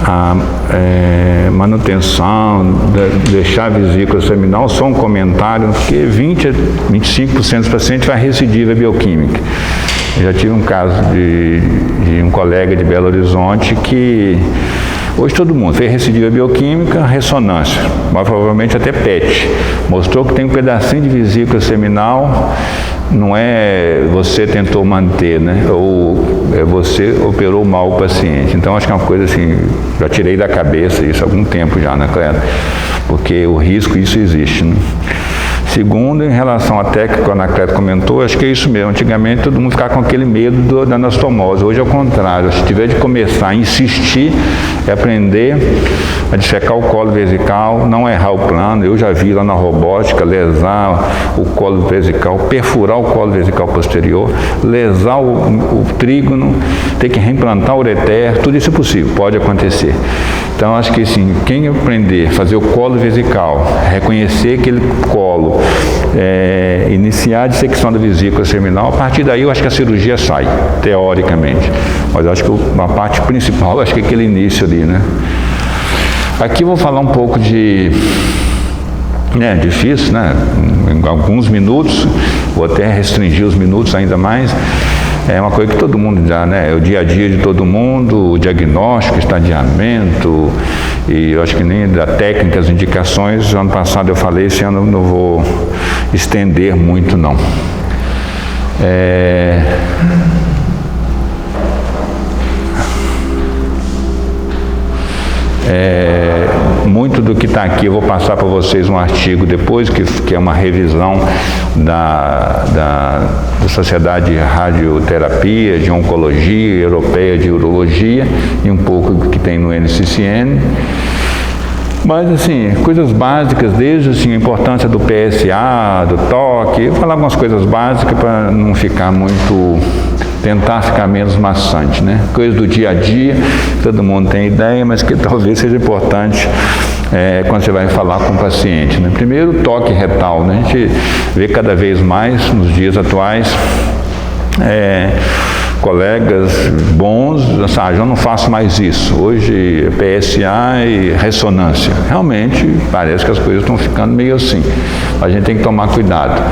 a manutenção, deixar a vesícula seminal, só um comentário, porque 20 a 25% dos pacientes vai recidiva bioquímica. Eu já tive um caso de um colega de Belo Horizonte que, hoje todo mundo fez recidiva bioquímica, ressonância, mas provavelmente até PET, mostrou que tem um pedacinho de vesícula seminal, não é você tentou manter, né? Ou você operou mal o paciente. Então acho que é uma coisa assim, já tirei da cabeça isso há algum tempo já, né, Cléo? Porque o risco, isso existe, né? Segundo, em relação à técnica, que a Ana Cléo comentou, acho que é isso mesmo. Antigamente todo mundo ficava com aquele medo da anastomose. Hoje é o contrário. Se tiver de começar a insistir, é aprender a dissecar o colo vesical, não errar o plano. Eu já vi lá na robótica lesar o colo vesical, perfurar o colo vesical posterior, lesar o trígono, ter que reimplantar o ureter, tudo isso é possível, pode acontecer. Então, acho que assim, quem aprender a fazer o colo vesical, reconhecer aquele colo, iniciar a dissecção da vesícula seminal, a partir daí eu acho que a cirurgia sai, teoricamente. Mas acho que a parte principal, acho que é aquele início ali, né? Aqui eu vou falar um pouco de... difícil, né? Em alguns minutos, vou até restringir os minutos ainda mais. É uma coisa que todo mundo já, né? É o dia a dia de todo mundo, o diagnóstico, estadiamento, e eu acho que nem da técnica, as indicações, ano passado eu falei, esse ano eu não vou estender muito, não. Muito do que está aqui, eu vou passar para vocês um artigo depois, que é uma revisão da Sociedade de Radioterapia, de Oncologia, Europeia de Urologia, e um pouco do que tem no NCCN. Mas, assim, coisas básicas, desde assim, a importância do PSA, do toque, eu vou falar algumas coisas básicas para não ficar muito... tentar ficar menos maçante, né? Coisas do dia a dia, todo mundo tem ideia, mas que talvez seja importante quando você vai falar com o paciente, né? Primeiro, toque retal, né? A gente vê cada vez mais, nos dias atuais, colegas bons, eu não faço mais isso, hoje é PSA e ressonância. Realmente, parece que as coisas estão ficando meio assim, a gente tem que tomar cuidado.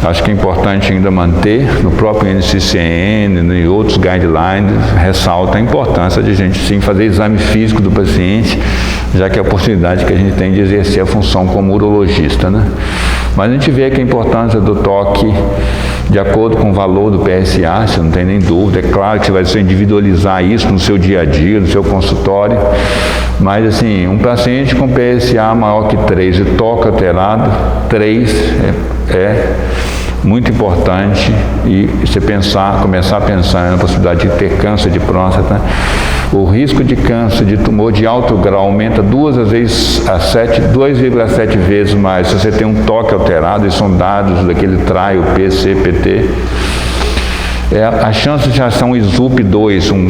Acho que é importante ainda manter, no próprio NCCN e outros guidelines, ressalta a importância de a gente sim fazer exame físico do paciente, já que é a oportunidade que a gente tem de exercer a função como urologista, né? Mas a gente vê que a importância do toque, de acordo com o valor do PSA, você não tem nem dúvida, é claro que você vai individualizar isso no seu dia a dia, no seu consultório, mas assim, um paciente com PSA maior que 3 e toque alterado, 3 é muito importante, e você começar a pensar na possibilidade de ter câncer de próstata. O risco de câncer de tumor de alto grau aumenta 2,7 vezes mais se você tem um toque alterado, e são dados daquele trial PCPT. A chance de reação ISUP2, um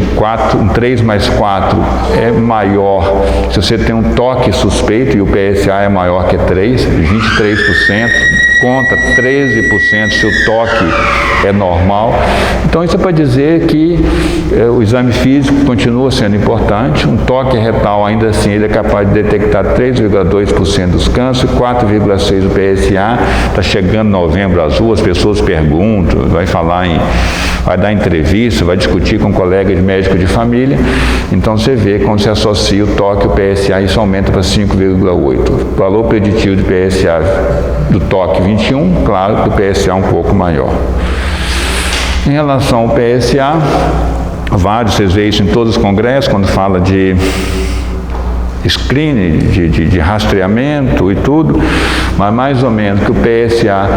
3+4, é maior se você tem um toque suspeito e o PSA é maior que 3, 23%, contra 13% se o toque é normal. Então isso é para dizer que o exame físico continua sendo importante. Um toque retal, ainda assim, ele é capaz de detectar 3,2% dos cânceres, 4,6% do PSA. Está chegando novembro azul, as pessoas perguntam, vai dar entrevista, vai discutir com um colega de médico de família. Então você vê, quando se associa o toque e o PSA, isso aumenta para 5,8. O valor preditivo de PSA do toque 21, claro que o PSA um pouco maior. Em relação ao PSA, vocês veem isso em todos os congressos, quando fala de screening, de rastreamento e tudo, mas mais ou menos que o PSA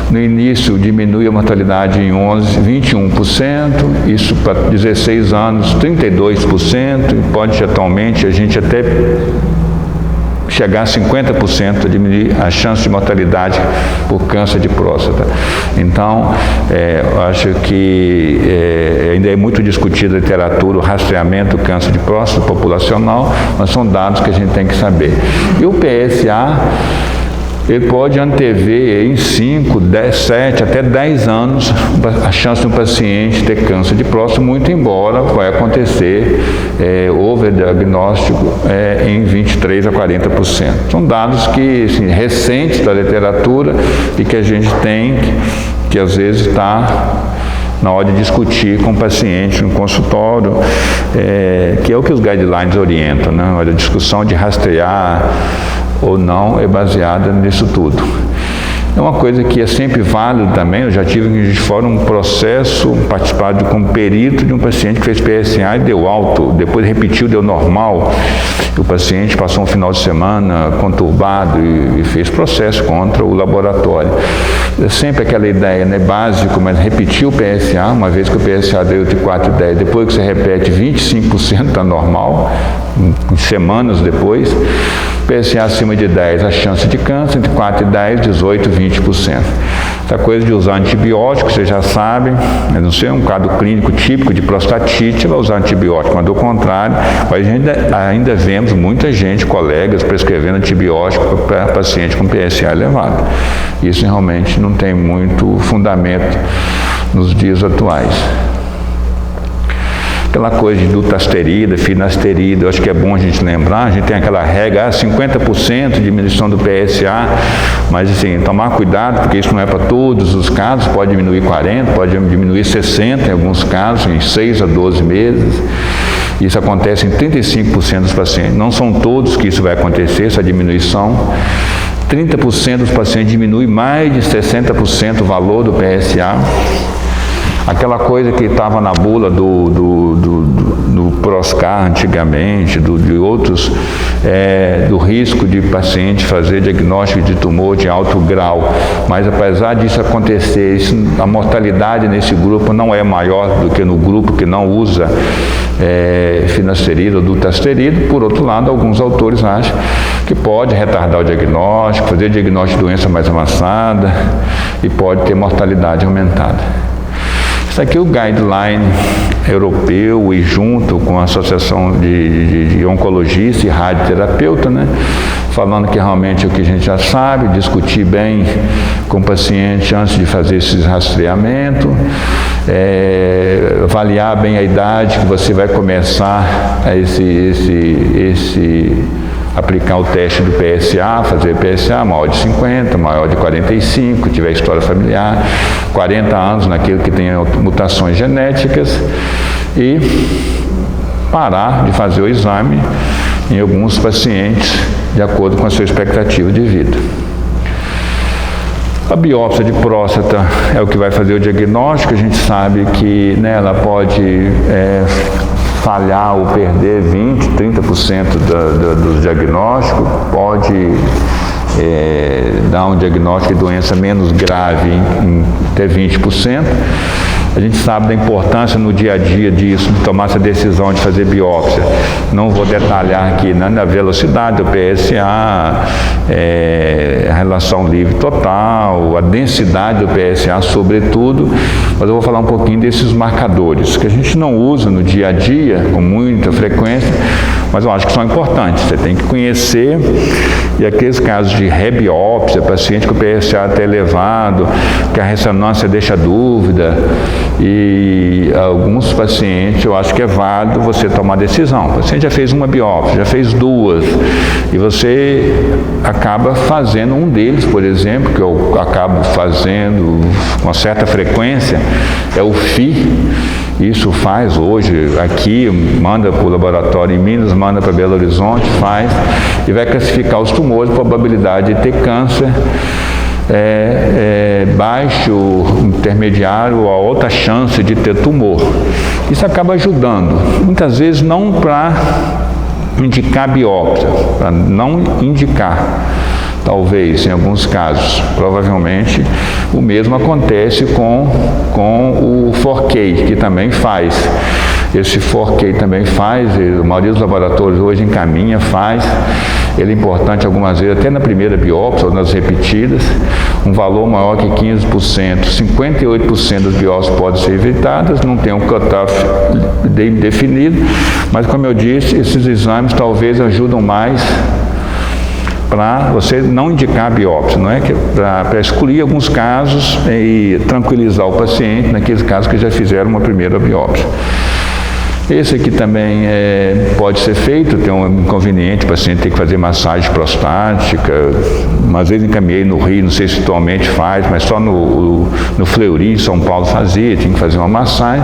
no início diminui a mortalidade em 21%, isso para 16 anos 32%, e pode atualmente a gente até chegar a 50% a diminuir a chance de mortalidade por câncer de próstata. Então, eu acho que ainda é muito discutido na literatura o rastreamento do câncer de próstata populacional, mas são dados que a gente tem que saber. E o PSA, ele pode antever em 5, 10, 7, até 10 anos a chance de um paciente ter câncer de próstata, muito embora vai acontecer overdiagnóstico em 23 a 40%. São dados que, assim, recentes da literatura e que a gente tem que às vezes está na hora de discutir com o paciente no consultório, que é o que os guidelines orientam, né? A discussão de rastrear ou não é baseada nisso tudo. É uma coisa que é sempre válida também. Eu já tive de fora um processo participado como perito de um paciente que fez PSA e deu alto, depois repetiu, deu normal. O paciente passou um final de semana conturbado e fez processo contra o laboratório. É sempre aquela ideia, né, básico, mas repetiu o PSA, uma vez que o PSA deu de 4,10, depois que você repete 25% está normal, em semanas depois. PSA acima de 10, a chance de câncer, entre 4 e 10, 18, 20%. Essa coisa de usar antibiótico, vocês já sabem, não sei, um caso clínico típico de prostatite, vai usar antibiótico, mas do contrário, ainda vemos muita gente, colegas, prescrevendo antibiótico para paciente com PSA elevado. Isso realmente não tem muito fundamento nos dias atuais. Aquela coisa de dutasterida, finasterida, eu acho que é bom a gente lembrar, a gente tem aquela regra, 50% de diminuição do PSA, mas assim, tomar cuidado, porque isso não é para todos os casos, pode diminuir 40%, pode diminuir 60% em alguns casos, em 6 a 12 meses. Isso acontece em 35% dos pacientes, não são todos que isso vai acontecer, essa diminuição. 30% dos pacientes diminui mais de 60% o valor do PSA. Aquela coisa que estava na bula do Proscar antigamente, de outros, do risco de paciente fazer diagnóstico de tumor de alto grau. Mas apesar disso acontecer, a mortalidade nesse grupo não é maior do que no grupo que não usa finasterida ou dutasterida. Por outro lado, alguns autores acham que pode retardar o diagnóstico, fazer diagnóstico de doença mais avançada e pode ter mortalidade aumentada. Isso aqui é o guideline europeu e junto com a Associação de Oncologistas e Radioterapeuta, né? Falando que realmente é o que a gente já sabe, discutir bem com o paciente antes de fazer esse rastreamento, avaliar bem a idade que você vai começar aplicar o teste do PSA, fazer PSA maior de 50, maior de 45, tiver história familiar, 40 anos naquilo que tem mutações genéticas e parar de fazer o exame em alguns pacientes de acordo com a sua expectativa de vida. A biópsia de próstata é o que vai fazer o diagnóstico. A gente sabe que ela pode falhar ou perder 20, 30% do diagnóstico, pode dar um diagnóstico de doença menos grave em até 20%. A gente sabe da importância no dia a dia disso, de tomar essa decisão de fazer biópsia. Não vou detalhar aqui na velocidade do PSA, a relação livre total, a densidade do PSA, sobretudo, mas eu vou falar um pouquinho desses marcadores, que a gente não usa no dia a dia, com muita frequência, mas eu acho que são importantes. Você tem que conhecer, e aqueles casos de rebiópsia, paciente com o PSA até elevado, que a ressonância deixa dúvida, e alguns pacientes, eu acho que é válido você tomar decisão. O paciente já fez uma biópsia, já fez duas, e você acaba fazendo um deles, por exemplo, que eu acabo fazendo com certa frequência, é o FI. Isso faz hoje, aqui, manda para o laboratório em Minas, manda para Belo Horizonte, faz, e vai classificar os tumores, probabilidade de ter câncer, baixo, intermediário ou a outra chance de ter tumor. Isso acaba ajudando, muitas vezes não para indicar biópsia, para não indicar. Talvez, em alguns casos, provavelmente, o mesmo acontece com o 4K, que também faz. Esse 4K também faz, a maioria dos laboratórios hoje encaminha, faz. Ele é importante algumas vezes, até na primeira biópsia ou nas repetidas, um valor maior que 15%. 58% das biópsias podem ser evitadas, não tem um cutoff definido, mas como eu disse, esses exames talvez ajudam mais para você não indicar a biópsia, não é que para excluir alguns casos e tranquilizar o paciente naqueles casos que já fizeram uma primeira biópsia. Esse aqui também pode ser feito, tem um inconveniente, o paciente tem que fazer massagem prostática, às vezes encaminhei no Rio, não sei se atualmente faz, mas só no Fleury, em São Paulo fazia, tinha que fazer uma massagem.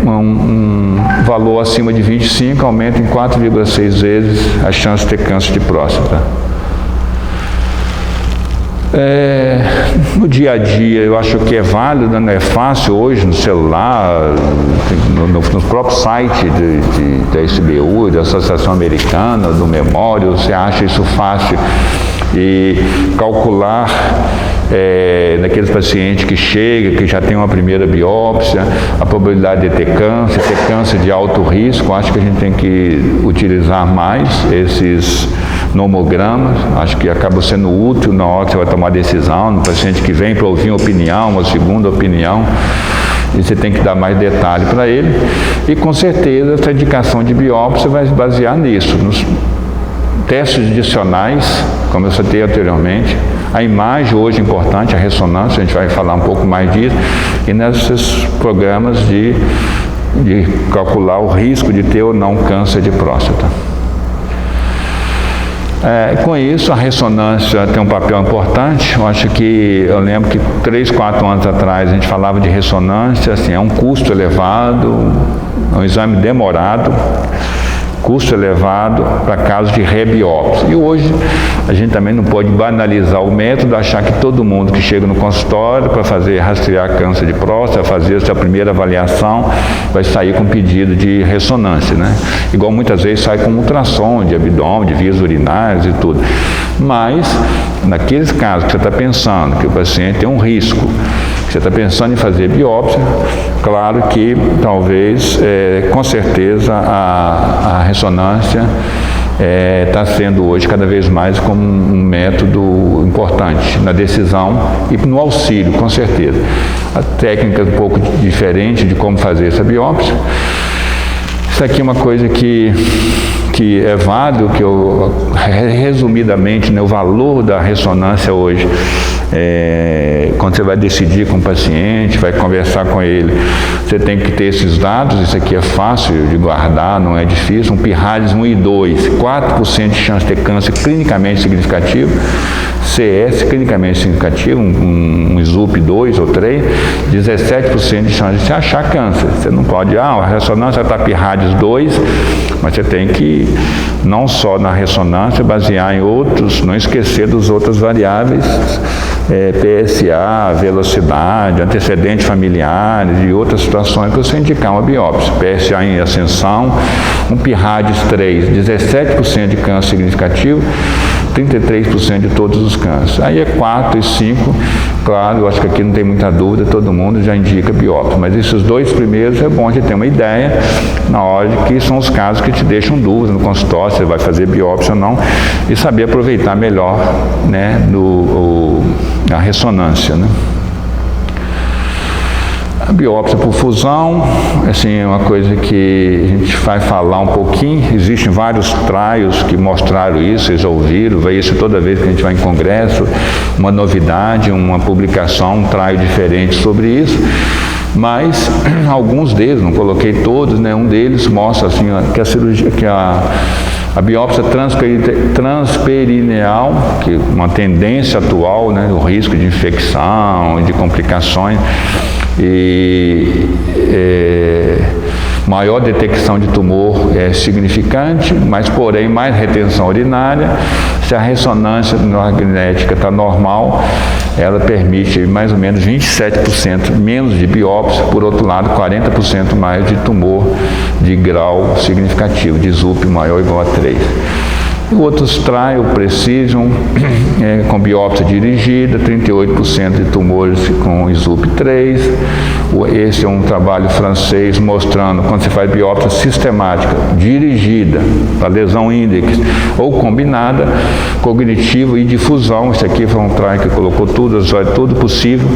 Um valor acima de 25 aumenta em 4,6 vezes a chance de ter câncer de próstata. No dia a dia eu acho que é válido, não é fácil hoje no celular, no próprio site da SBU, da Associação Americana, do Memório, você acha isso fácil e calcular naqueles pacientes que chegam, que já tem uma primeira biópsia, a probabilidade de ter câncer de alto risco. Acho que a gente tem que utilizar mais esses nomogramas, acho que acaba sendo útil na hora que você vai tomar decisão, no paciente que vem para ouvir uma opinião, uma segunda opinião, e você tem que dar mais detalhe para ele, e com certeza essa indicação de biópsia vai se basear nisso, nos testes adicionais, como eu citei anteriormente, a imagem hoje é importante, a ressonância, a gente vai falar um pouco mais disso, e nesses programas de calcular o risco de ter ou não câncer de próstata. Com isso, a ressonância tem um papel importante. Eu lembro que 3, 4 anos atrás a gente falava de ressonância, assim, é um custo elevado, é um exame demorado, custo elevado para casos de rebiópsia. E hoje a gente também não pode banalizar o método, achar que todo mundo que chega no consultório para rastrear câncer de próstata, fazer a sua primeira avaliação, vai sair com pedido de ressonância, né? Igual muitas vezes sai com ultrassom de abdômen, de vias urinárias e tudo. Mas, naqueles casos que você está pensando que o paciente tem um risco, que você está pensando em fazer biópsia, claro que talvez, com certeza, a ressonância está sendo hoje cada vez mais como um método importante na decisão e no auxílio, com certeza. A técnica é um pouco diferente de como fazer essa biópsia. Isso aqui é uma coisa que é válido, que resumidamente, né, o valor da ressonância hoje, quando você vai decidir com o paciente, vai conversar com ele, você tem que ter esses dados. Isso aqui é fácil de guardar, não é difícil. Um PIRADS 1 e 2, 4% de chance de ter câncer clinicamente significativo, CS clinicamente significativo, um SUP 2 ou 3, 17% de chance de se achar câncer. Você não pode, a ressonância está PIRADS 2, mas você tem que, não só na ressonância, basear em outros, não esquecer das outras variáveis, PSA, velocidade, antecedentes familiares e outras situações para você indicar uma biópsia. PSA em ascensão, um PIRADS 3, 17% de câncer significativo, 33% de todos os cânceres. Aí é 4 e 5, claro, eu acho que aqui não tem muita dúvida, todo mundo já indica biópsia, mas esses dois primeiros é bom a gente ter uma ideia na hora de que são os casos que te deixam dúvida no consultório, se vai fazer biópsia ou não, e saber aproveitar melhor, né, a ressonância, né? A biópsia por fusão, assim, é uma coisa que a gente vai falar um pouquinho. Existem vários trials que mostraram isso, vocês ouviram, vai isso toda vez que a gente vai em congresso, uma novidade, uma publicação, um trial diferente sobre isso. Mas alguns deles, não coloquei todos, né? Um deles mostra assim que a cirurgia, a biópsia transperineal, que é uma tendência atual, né, o risco de infecção, de complicações e maior detecção de tumor é significante, mas porém mais retenção urinária. Se a ressonância magnética está normal, ela permite mais ou menos 27% menos de biópsia, por outro lado 40% mais de tumor de grau significativo, de SUP maior ou igual a 3. E outros trial Precision, com biópsia dirigida, 38% de tumores com SUP 3. Esse é um trabalho francês mostrando quando você faz biópsia sistemática, dirigida, para lesão índex, ou combinada, cognitivo e difusão. Esse aqui foi um trial que colocou tudo possível,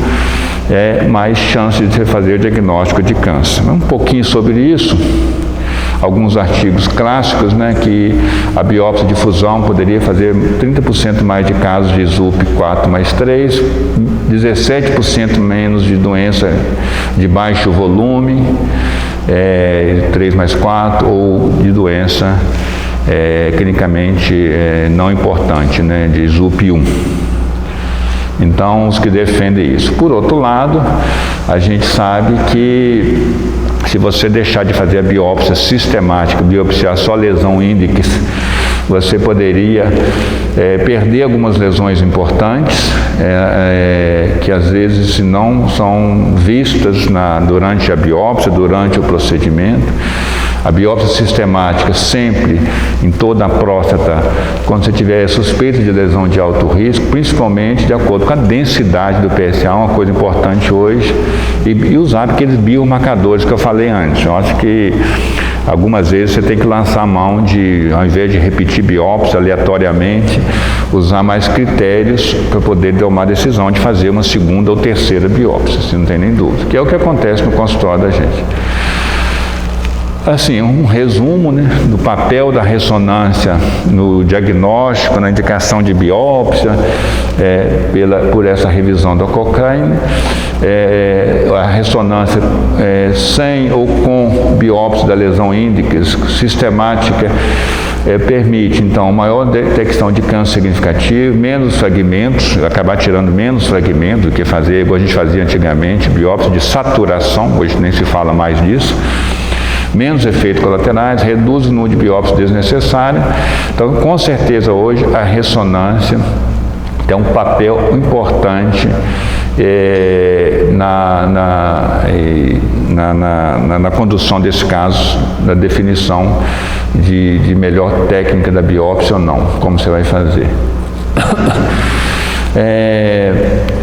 mais chance de você fazer o diagnóstico de câncer. Um pouquinho sobre isso. alguns artigos clássicos, né, que a biópsia de fusão poderia fazer 30% mais de casos de ZUP 4+3, 17% menos de doença de baixo volume, 3+4, ou de doença clinicamente não importante, né, de ZUP 1. Então, os que defendem isso. Por outro lado, a gente sabe que se você deixar de fazer a biópsia sistemática, biopsiar só lesão índice, você poderia perder algumas lesões importantes, que às vezes não são vistas durante a biópsia, durante o procedimento. A biópsia sistemática sempre, em toda a próstata, quando você tiver suspeita de lesão de alto risco, principalmente de acordo com a densidade do PSA, uma coisa importante hoje, e usar aqueles biomarcadores que eu falei antes. Eu acho que algumas vezes você tem que lançar a mão de, ao invés de repetir biópsia aleatoriamente, usar mais critérios para poder tomar a decisão de fazer uma segunda ou terceira biópsia, se não tem nem dúvida, que é o que acontece no consultório da gente. Assim, um resumo, né, do papel da ressonância no diagnóstico, na indicação de biópsia, por essa revisão da Cochrane. A ressonância sem ou com biópsia da lesão índice sistemática permite, então, maior detecção de câncer significativo, menos fragmentos, acabar tirando menos fragmentos do que fazer, igual a gente fazia antigamente, biópsia de saturação, hoje nem se fala mais disso. Menos efeitos colaterais, reduz o número de biópsias desnecessárias. Então, com certeza, hoje, a ressonância tem um papel importante na condução desse caso, da definição de melhor técnica da biópsia ou não, como você vai fazer.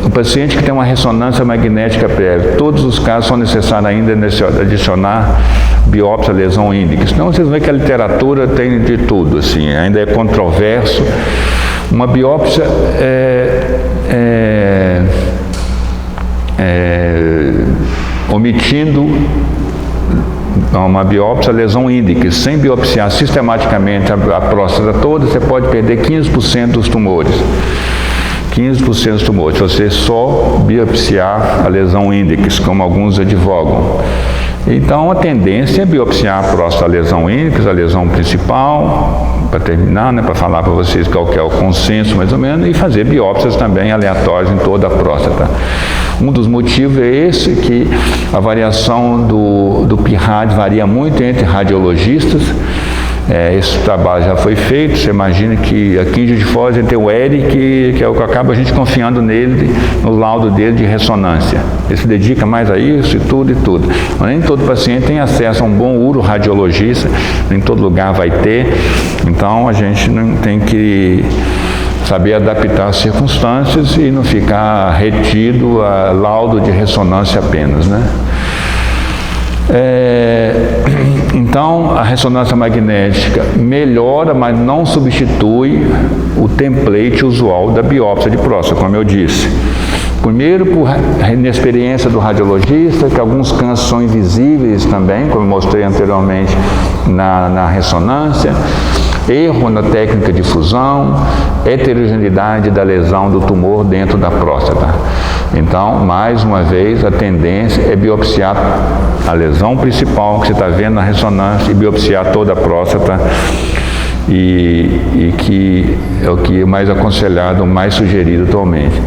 O paciente que tem uma ressonância magnética prévia, todos os casos são necessários ainda adicionar biópsia lesão índice. Então vocês veem que a literatura tem de tudo, assim, ainda é controverso. Uma biópsia omitindo uma biópsia lesão índice, sem biopsiar sistematicamente a próstata toda, você pode perder 15% dos tumores. 15% dos tumores, se você só biopsiar a lesão índice, como alguns advogam. Então, a tendência é biopsiar a próstata, a lesão índice, a lesão principal, para terminar, né, para falar para vocês qual que é o consenso, mais ou menos, e fazer biópsias também aleatórias em toda a próstata. Um dos motivos é esse, que a variação do PIRAD varia muito entre radiologistas. Esse trabalho já foi feito. Você imagina que aqui em Juiz de Fora a gente tem o Eric, que é o que acaba a gente confiando nele, no laudo dele de ressonância. Ele se dedica mais a isso e tudo. Mas nem todo paciente tem acesso a um bom uroradiologista, nem todo lugar vai ter. Então a gente não tem que saber adaptar as circunstâncias e não ficar retido a laudo de ressonância apenas, né? Então, a ressonância magnética melhora, mas não substitui o template usual da biópsia de próstata, como eu disse. Primeiro, por inexperiência do radiologista, que alguns cânceres são invisíveis também, como eu mostrei anteriormente na ressonância. Erro na técnica de fusão, heterogeneidade da lesão do tumor dentro da próstata. Então, mais uma vez, a tendência é biopsiar a lesão principal que você está vendo na ressonância e biopsiar toda a próstata, e que é o que é mais aconselhado, mais sugerido atualmente.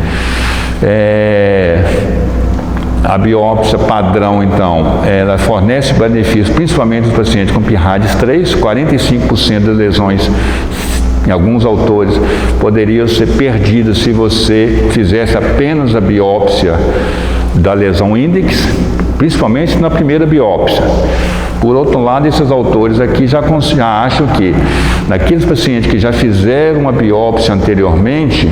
A biópsia padrão, então, ela fornece benefícios, principalmente nos pacientes com PIRADS 3, 45% das lesões, em alguns autores, poderiam ser perdidas se você fizesse apenas a biópsia da lesão índice, principalmente na primeira biópsia. Por outro lado, esses autores aqui já acham que, naqueles pacientes que já fizeram uma biópsia anteriormente,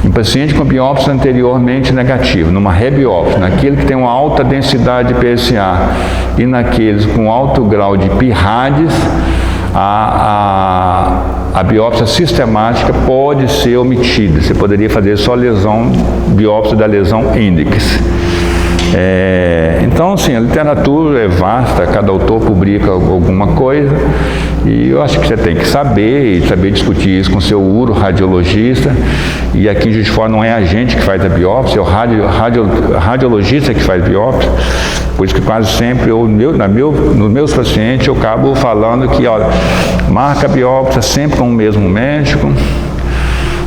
em paciente com biópsia anteriormente negativa, numa rebiópsia, naquele que tem uma alta densidade de PSA e naqueles com alto grau de PIRADS, a biópsia sistemática pode ser omitida. Você poderia fazer só biópsia da lesão índice. Então, assim, a literatura é vasta, cada autor publica alguma coisa, e eu acho que você tem que saber discutir isso com o seu uroradiologista, e aqui em Juiz de Fora não é a gente que faz a biópsia, é o radiologista que faz biópsia, por isso que quase sempre, nos meus pacientes, eu acabo falando que, olha, marca a biópsia sempre com o mesmo médico.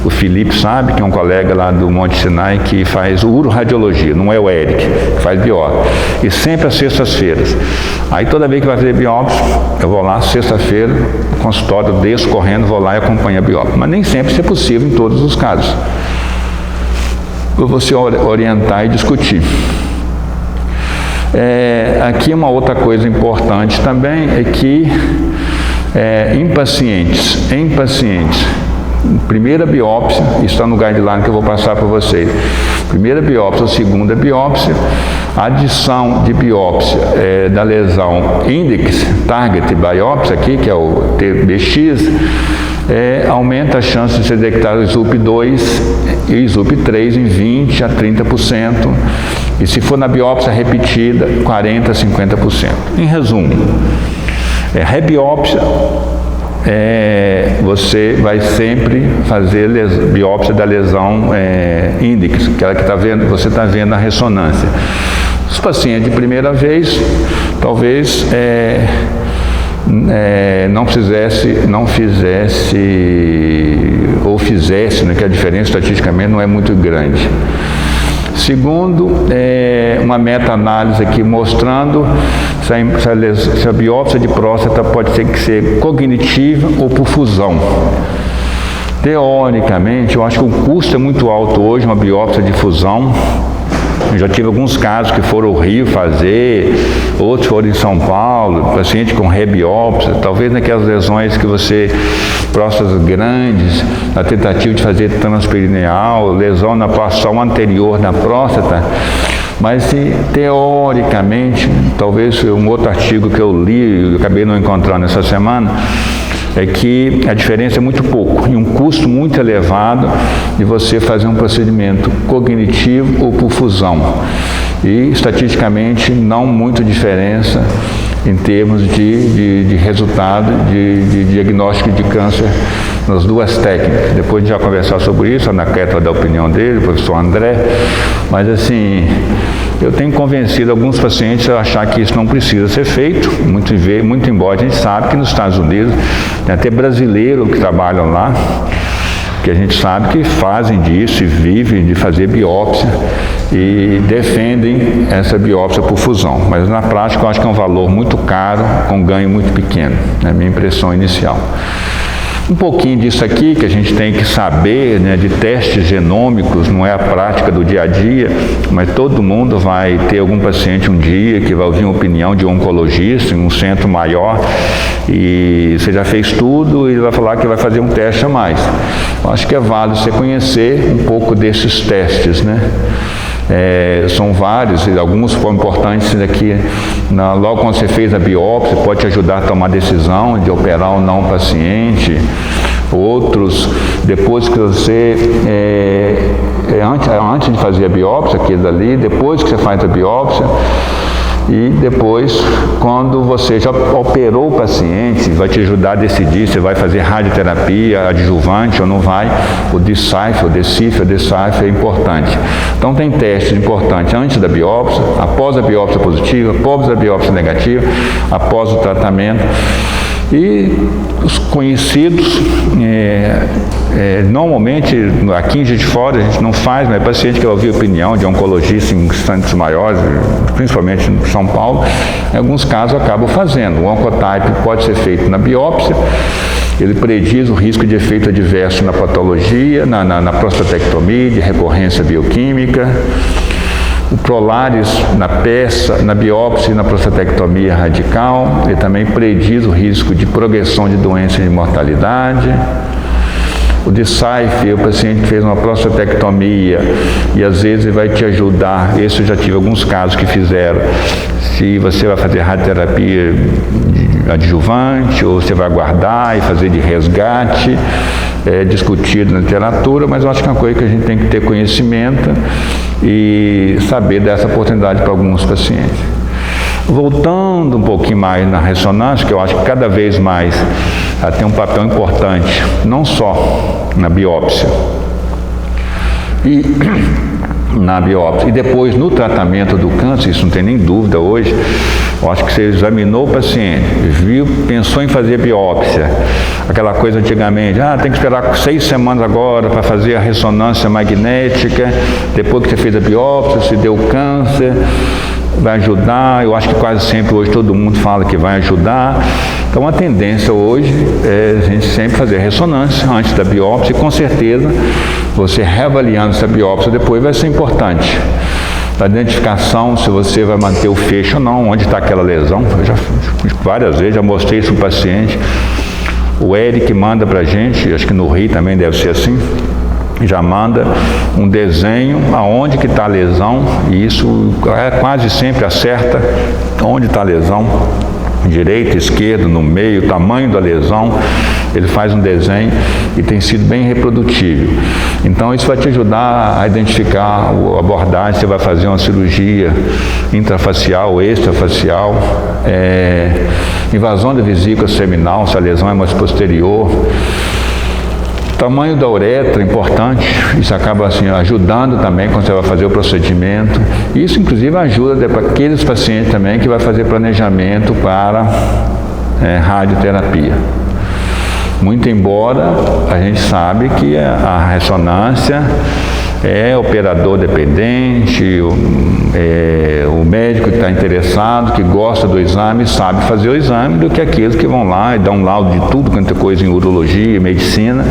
O Felipe sabe, que é um colega lá do Monte Sinai que faz uroradiologia, não é o Eric, que faz biópsia. E sempre às sextas-feiras. Aí toda vez que vai fazer biópsia, eu vou lá sexta-feira, no consultório, desço correndo, vou lá e acompanho a biópsia. Mas nem sempre isso é possível em todos os casos. Para você orientar e discutir. Aqui uma outra coisa importante também é que em pacientes, primeira biópsia, está no guideline que eu vou passar para vocês. Primeira biópsia ou segunda biópsia, adição de biópsia da lesão Index Target Biopsy aqui, que é o TBX, aumenta a chance de ser detectado SUP2 e SUP3 em 20% a 30%. E se for na biópsia repetida, 40% a 50%. Em resumo, rebiópsia, você vai sempre fazer biópsia da lesão índex, aquela que você está vendo na ressonância. Os pacientes de primeira vez, talvez não fizesse, ou fizesse, né, que a diferença estatisticamente não é muito grande. Segundo, uma meta-análise aqui mostrando se a biópsia de próstata pode ser cognitiva ou por fusão. Teoricamente, eu acho que o custo é muito alto hoje, uma biópsia de fusão. Eu já tive alguns casos que foram ao Rio fazer, outros foram em São Paulo, paciente com rebiópsia, talvez naquelas lesões que próstatas grandes, na tentativa de fazer transperineal, lesão na porção anterior da próstata. Mas, teoricamente, talvez um outro artigo que eu li, eu acabei não encontrando essa semana, é que a diferença é muito pouco e um custo muito elevado de você fazer um procedimento cognitivo ou por fusão. E, estatisticamente, não muita diferença em termos de resultado de diagnóstico de câncer nas duas técnicas. Depois a gente vai conversar sobre isso, a Ana Kétia vai dar a opinião dele, o professor André, mas assim, eu tenho convencido alguns pacientes a achar que isso não precisa ser feito, muito embora a gente sabe que nos Estados Unidos tem até brasileiros que trabalham lá, que a gente sabe que fazem disso e vivem de fazer biópsia e defendem essa biópsia por fusão. Mas na prática eu acho que é um valor muito caro, com ganho muito pequeno, é a minha impressão inicial. Um pouquinho disso aqui que a gente tem que saber, né, de testes genômicos, não é a prática do dia a dia, mas todo mundo vai ter algum paciente um dia que vai ouvir uma opinião de um oncologista em um centro maior e você já fez tudo e ele vai falar que vai fazer um teste a mais. Eu acho que é válido você conhecer um pouco desses testes, né? São vários, e alguns foram importantes aqui. Logo quando você fez a biópsia, pode te ajudar a tomar a decisão de operar ou não o paciente. Outros, depois que você, antes de fazer a biópsia, aquele dali, depois que você faz a biópsia, e depois, quando você já operou o paciente, vai te ajudar a decidir se vai fazer radioterapia adjuvante ou não vai. O Decipher, o Decipher é importante. Então tem testes importantes antes da biópsia, após a biópsia positiva, após a biópsia negativa, após o tratamento. E os conhecidos, normalmente aqui em Juiz de Fora a gente não faz, mas paciente que vai ouvir opinião de oncologista em centros maiores, principalmente em São Paulo, em alguns casos acabam fazendo. O oncotype pode ser feito na biópsia, ele prediz o risco de efeito adverso na patologia, na prostatectomia, de recorrência bioquímica. O Prolaris na peça, na biópsia e na prostatectomia radical, ele também prediz o risco de progressão de doença e de mortalidade. O Decipher, o paciente fez uma prostatectomia e às vezes ele vai te ajudar. Esse eu já tive alguns casos que fizeram. Se você vai fazer radioterapia adjuvante ou você vai guardar e fazer de resgate, é discutido na literatura, mas eu acho que é uma coisa que a gente tem que ter conhecimento e saber dessa oportunidade para alguns pacientes. Voltando um pouquinho mais na ressonância, que eu acho que cada vez mais ela tem um papel importante, não só na biópsia, e depois no tratamento do câncer, isso não tem nem dúvida hoje. Eu acho que você examinou o paciente, viu, pensou em fazer biópsia, aquela coisa antigamente, tem que esperar 6 semanas agora para fazer a ressonância magnética, depois que você fez a biópsia, se deu câncer, vai ajudar. Eu acho que quase sempre hoje todo mundo fala que vai ajudar. Então a tendência hoje é a gente sempre fazer ressonância antes da biópsia, e com certeza você reavaliando essa biópsia depois vai ser importante. A identificação, se você vai manter o fecho ou não, onde está aquela lesão. Eu já várias vezes já mostrei isso para o paciente. O Eric manda para a gente, acho que no Rio também deve ser assim, já manda um desenho aonde que está a lesão, e isso quase sempre acerta onde está a lesão, direita, esquerda, no meio, tamanho da lesão. Ele faz um desenho e tem sido bem reprodutível. Então isso vai te ajudar a identificar a abordagem. Você vai fazer uma cirurgia intrafacial ou extrafacial, invasão da vesícula seminal, se a lesão é mais posterior. Tamanho da uretra é importante, isso acaba assim, ajudando também quando você vai fazer o procedimento. Isso inclusive ajuda para aqueles pacientes também que vai fazer planejamento para radioterapia. Muito embora a gente sabe que a ressonância é operador dependente, o médico que está interessado, que gosta do exame, sabe fazer o exame, do que aqueles que vão lá e dão um laudo de tudo quanto é coisa em urologia, medicina,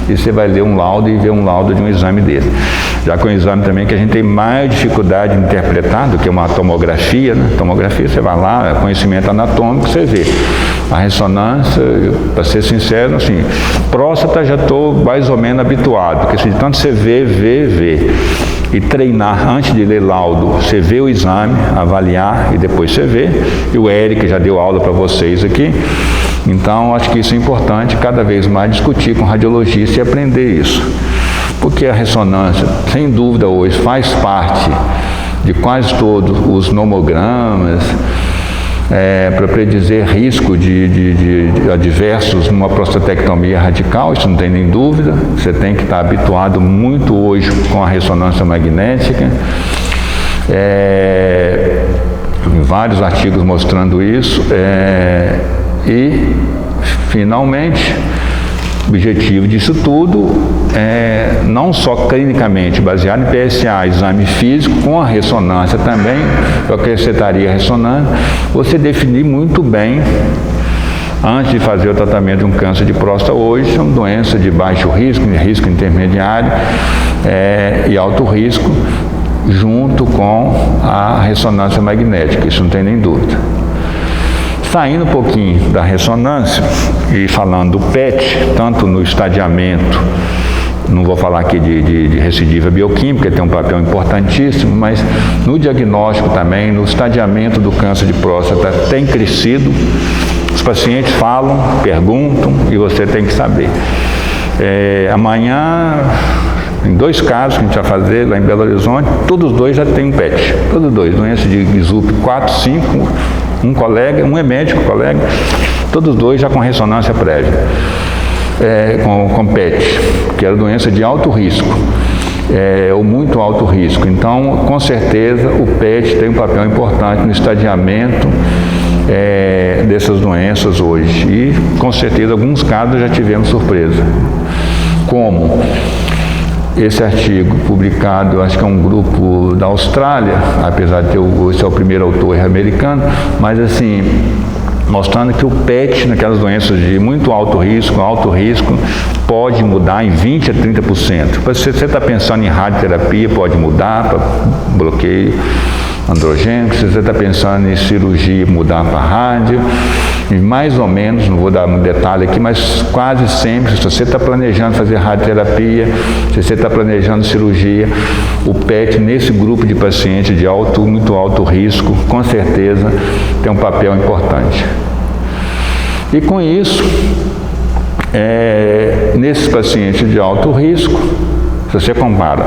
e você vai ler um laudo e ver um laudo de um exame desse. Já com o exame também que a gente tem mais dificuldade de interpretar do que uma tomografia, né? Tomografia você vai lá, conhecimento anatômico, você vê. A ressonância, para ser sincero, assim, próstata já estou mais ou menos habituado, porque assim, tanto você vê, e treinar antes de ler laudo, você vê o exame, avaliar e depois você vê. E o Eric já deu aula para vocês aqui. Então, acho que isso é importante, cada vez mais discutir com o radiologista e aprender isso. Porque a ressonância, sem dúvida hoje, faz parte de quase todos os nomogramas, para predizer risco de adversos numa prostatectomia radical, isso não tem nem dúvida. Você tem que estar habituado muito hoje com a ressonância magnética. Vários artigos mostrando isso. E, finalmente, o objetivo disso tudo é não só clinicamente baseado em PSA, exame físico, com a ressonância também, eu acrescentaria a ressonância, você definir muito bem, antes de fazer o tratamento de um câncer de próstata hoje, são doenças de baixo risco, risco intermediário e alto risco, junto com a ressonância magnética, isso não tem nem dúvida. Saindo um pouquinho da ressonância e falando do PET, tanto no estadiamento, não vou falar aqui de recidiva bioquímica, que tem um papel importantíssimo, mas no diagnóstico também, no estadiamento do câncer de próstata, tem crescido. Os pacientes falam, perguntam e você tem que saber. Amanhã, em 2 casos que a gente vai fazer lá em Belo Horizonte, todos 2 já têm um PET, todos 2, doença de GZUP 4, 5, um colega, um é médico, colega, todos 2 já com ressonância prévia, com PET, que era doença de alto risco, ou muito alto risco. Então, com certeza, o PET tem um papel importante no estadiamento dessas doenças hoje. E, com certeza, alguns casos já tivemos surpresa. Como esse artigo publicado, acho que é um grupo da Austrália, apesar de ter esse é o primeiro autor americano, mas assim, mostrando que o PET, naquelas doenças de muito alto risco, pode mudar em 20% a 30%. Se você está pensando em radioterapia, pode mudar para bloqueio. androgênico, se você está pensando em cirurgia, mudar para rádio, e mais ou menos, não vou dar um detalhe aqui, mas quase sempre, se você está planejando fazer radioterapia, se você está planejando cirurgia, o PET nesse grupo de pacientes de muito alto risco, com certeza tem um papel importante. E com isso, nesses pacientes de alto risco, se você compara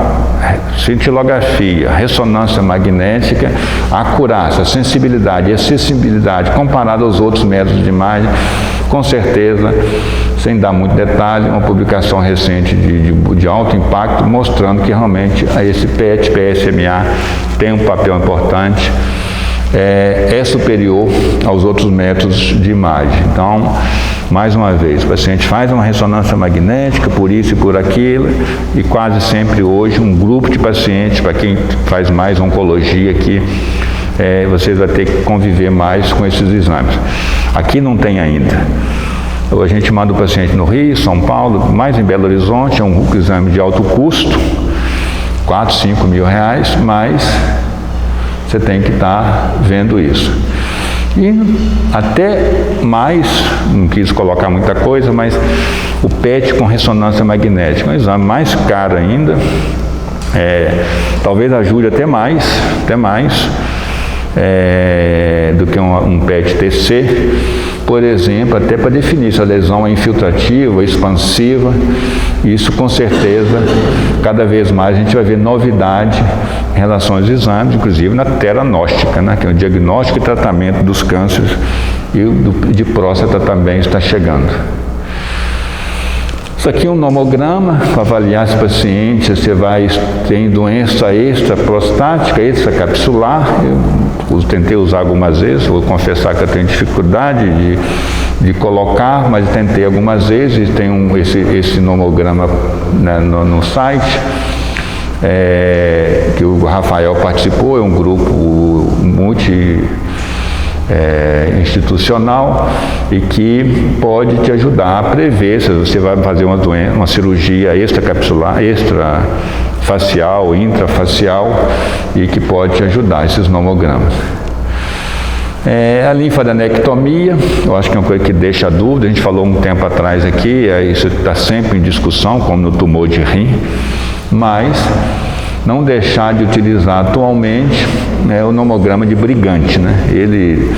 cintilografia, ressonância magnética, a acurácia, a sensibilidade e a acessibilidade comparada aos outros métodos de imagem, com certeza, sem dar muito detalhe, uma publicação recente de alto impacto mostrando que realmente esse PET, PSMA tem um papel importante, é superior aos outros métodos de imagem. Então, mais uma vez, o paciente faz uma ressonância magnética por isso e por aquilo, e quase sempre hoje um grupo de pacientes, para quem faz mais oncologia aqui, você vai ter que conviver mais com esses exames. Aqui não tem ainda. A gente manda o paciente no Rio, São Paulo, mais em Belo Horizonte, é um exame de alto custo, 4, 5 mil reais, mas você tem que estar vendo isso. E até mais, não quis colocar muita coisa, mas o PET com ressonância magnética, um exame mais caro ainda, talvez ajude até mais do que um PET-TC, por exemplo, até para definir se a lesão é infiltrativa, expansiva. Isso com certeza, cada vez mais a gente vai ver novidade em relação aos exames, inclusive na teragnóstica, né, que é o diagnóstico e tratamento dos cânceres, e de próstata também está chegando. Isso aqui é um nomograma para avaliar esse paciente, você tem doença extraprostática, extracapsular. Eu tentei usar algumas vezes, vou confessar que eu tenho dificuldade de colocar, mas tentei algumas vezes, tem esse nomograma, né, no site, que o Rafael participou, é um grupo institucional e que pode te ajudar a prever se você vai fazer uma cirurgia extracapsular, extrafacial, intrafacial, e que pode te ajudar esses nomogramas. A linfadenectomia, eu acho que é uma coisa que deixa dúvida, a gente falou um tempo atrás aqui, isso está sempre em discussão, como no tumor de rim, mas não deixar de utilizar atualmente o nomograma de Brigante, né? Ele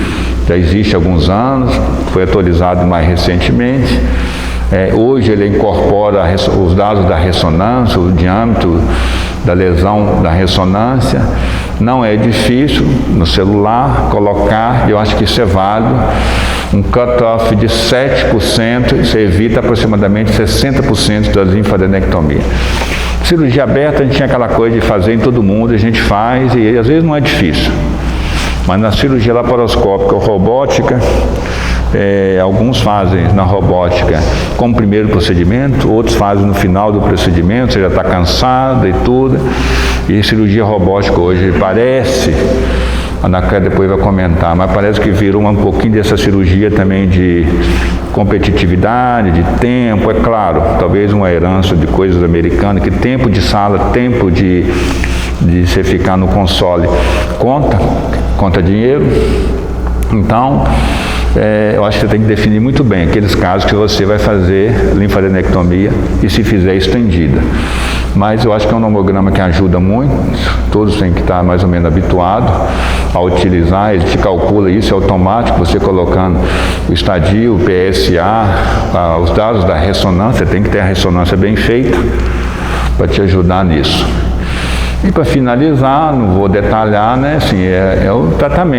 já existe há alguns anos, foi atualizado mais recentemente. Hoje ele incorpora os dados da ressonância, o diâmetro da lesão da ressonância. Não é difícil no celular colocar, eu acho que isso é válido. Um cut-off de 7%, isso evita aproximadamente 60% da linfadenectomia. Cirurgia aberta a gente tinha aquela coisa de fazer em todo mundo, a gente faz e às vezes não é difícil. Mas na cirurgia laparoscópica ou robótica, alguns fazem na robótica como primeiro procedimento, outros fazem no final do procedimento, você já está cansado e tudo. E cirurgia robótica hoje parece, a Ana Clélia depois vai comentar, mas parece que virou um pouquinho dessa cirurgia também de competitividade, de tempo, é claro, talvez uma herança de coisas americanas, que tempo de sala, tempo de você ficar no console, conta dinheiro. Então, eu acho que você tem que definir muito bem aqueles casos que você vai fazer linfadenectomia e se fizer estendida. Mas eu acho que é um nomograma que ajuda muito, todos têm que estar mais ou menos habituados a utilizar, ele te calcula isso, é automático, você colocando o estadio, o PSA, os dados da ressonância, tem que ter a ressonância bem feita para te ajudar nisso. E para finalizar, não vou detalhar, né, assim, é o tratamento.